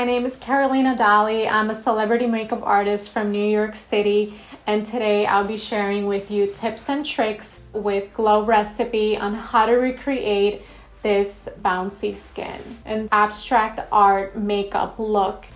My name is Carolina Dalí. I'm a celebrity makeup artist from New York City, and today I'll be sharing with you tips and tricks with Glow Recipe on how to recreate this bouncy skin, an abstract art makeup look.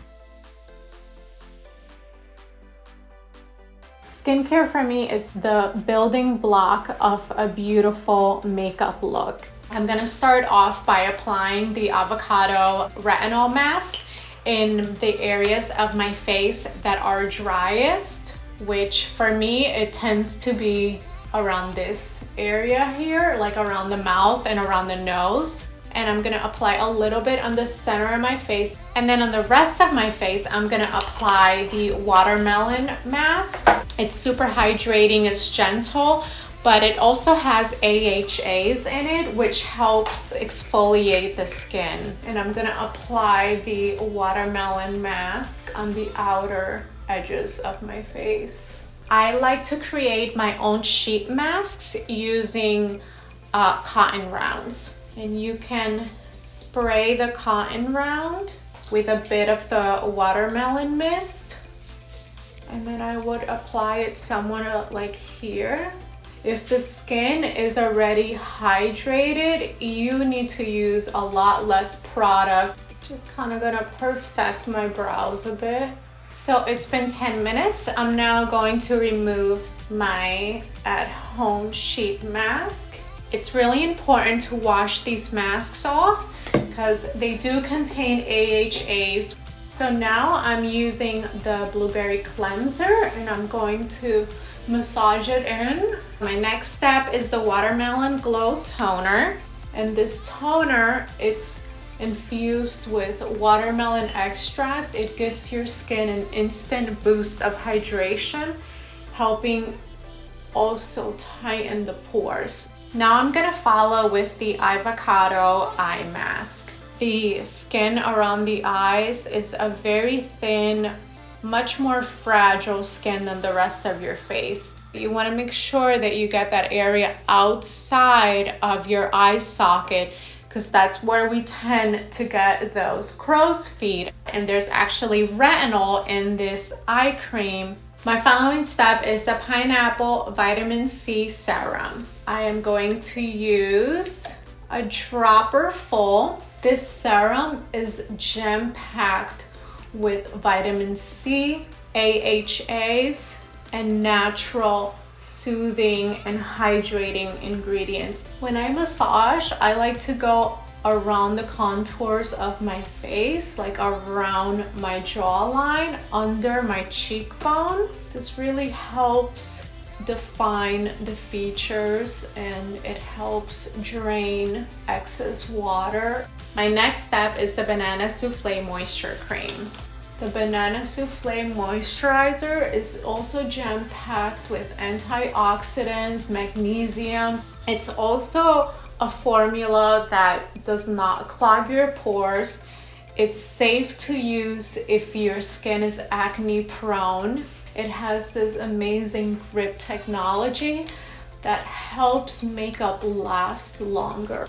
Skincare for me is the building block of a beautiful makeup look. I'm gonna start off by applying the avocado retinol mask in the areas of my face that are driest, which for me, it tends to be around this area here, like around the mouth and around the nose. And I'm gonna apply a little bit on the center of my face. And then on the rest of my face, I'm gonna apply the watermelon mask. It's super hydrating, it's gentle, but it also has AHAs in it, which helps exfoliate the skin. And I'm gonna apply the watermelon mask on the outer edges of my face. I like to create my own sheet masks using cotton rounds. And you can spray the cotton round with a bit of the watermelon mist. And then I would apply it somewhere like here. If the skin is already hydrated, you need to use a lot less product. Just kind of gonna perfect my brows a bit. So it's been 10 minutes. I'm now going to remove my at-home sheet mask. It's really important to wash these masks off because they do contain AHAs. So now I'm using the blueberry cleanser and I'm going to massage it in. My next step is the watermelon glow toner, and this toner, it's infused with watermelon extract. It gives your skin an instant boost of hydration, helping also tighten the pores. Now I'm gonna follow with the avocado eye mask. The skin around the eyes is a very thin, much more fragile skin than the rest of your face. You want to make sure that you get that area outside of your eye socket because that's where we tend to get those crow's feet. And there's actually retinol in this eye cream. My following step is the pineapple vitamin C serum. I am going to use a dropper full. This serum is jam-packed with vitamin C, AHAs, and natural soothing and hydrating ingredients. When I massage, I like to go around the contours of my face, like around my jawline, under my cheekbone. This really helps define the features and it helps drain excess water. My next step is the banana souffle moisture cream. The banana souffle moisturizer is also jam-packed with antioxidants, magnesium. It's also a formula that does not clog your pores. It's safe to use if your skin is acne prone. It has this amazing grip technology that helps makeup last longer.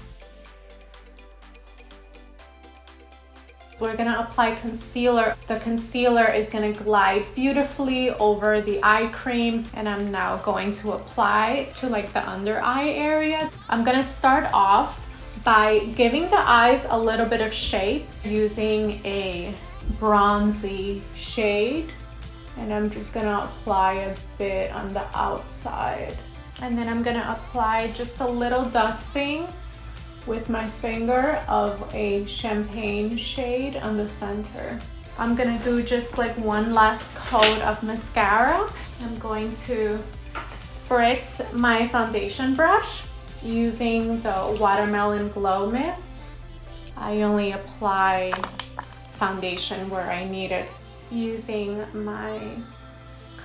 We're gonna apply concealer. The concealer is gonna glide beautifully over the eye cream, and I'm now going to apply to like the under eye area. I'm gonna start off by giving the eyes a little bit of shape using a bronzy shade, and I'm just gonna apply a bit on the outside. And then I'm gonna apply just a little dusting with my finger of a champagne shade on the center. I'm gonna do just like one last coat of mascara. I'm going to spritz my foundation brush using the watermelon glow mist. I only apply foundation where I need it. Using my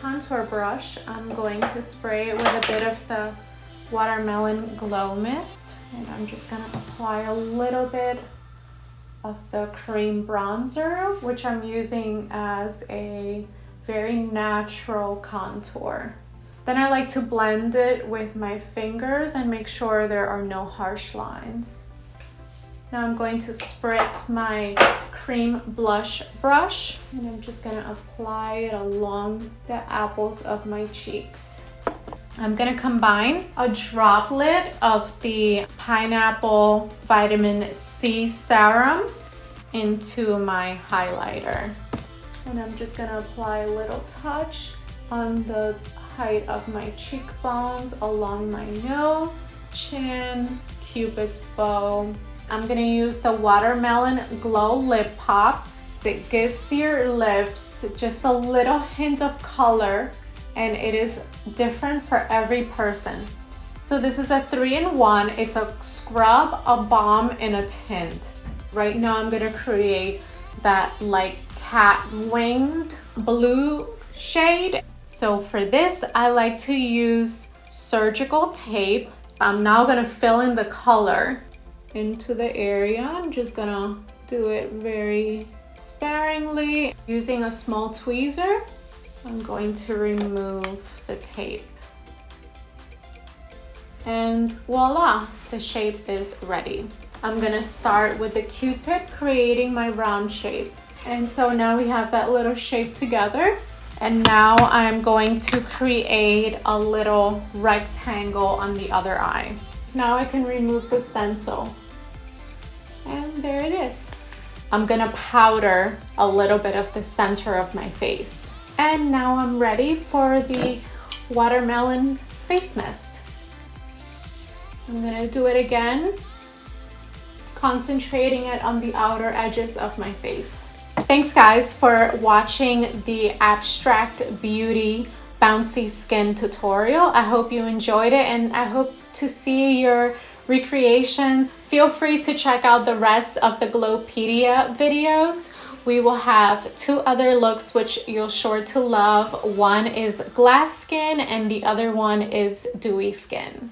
contour brush, I'm going to spray it with a bit of the watermelon glow mist. And I'm just gonna apply a little bit of the cream bronzer, which I'm using as a very natural contour. Then I like to blend it with my fingers and make sure there are no harsh lines. Now I'm going to spritz my cream blush brush, and I'm just gonna apply it along the apples of my cheeks. I'm gonna combine a droplet of the pineapple vitamin C serum into my highlighter. And I'm just gonna apply a little touch on the height of my cheekbones, along my nose, chin, Cupid's bow. I'm gonna use the Watermelon Glow Lip Pop. It gives your lips just a little hint of color, and it is different for every person. So this is a 3-in-1. It's a scrub, a balm, and a tint. Right now I'm gonna create that like cat winged blue shade. So for this, I like to use surgical tape. I'm now gonna fill in the color into the area. I'm just gonna do it very sparingly. Using a small tweezer, I'm going to remove the tape. And voila, the shape is ready. I'm gonna start with the Q-tip, creating my round shape. And so now we have that little shape together. And now I'm going to create a little rectangle on the other eye. Now I can remove the stencil. And there it is. I'm gonna powder a little bit of the center of my face. And now I'm ready for the watermelon face mist. I'm gonna do it again, concentrating it on the outer edges of my face. Thanks guys for watching the Abstract Beauty Bouncy Skin tutorial. I hope you enjoyed it, and I hope to see your recreations. Feel free to check out the rest of the Glowpedia videos. We will have 2 other looks which you're sure to love. One is glass skin and the other one is dewy skin.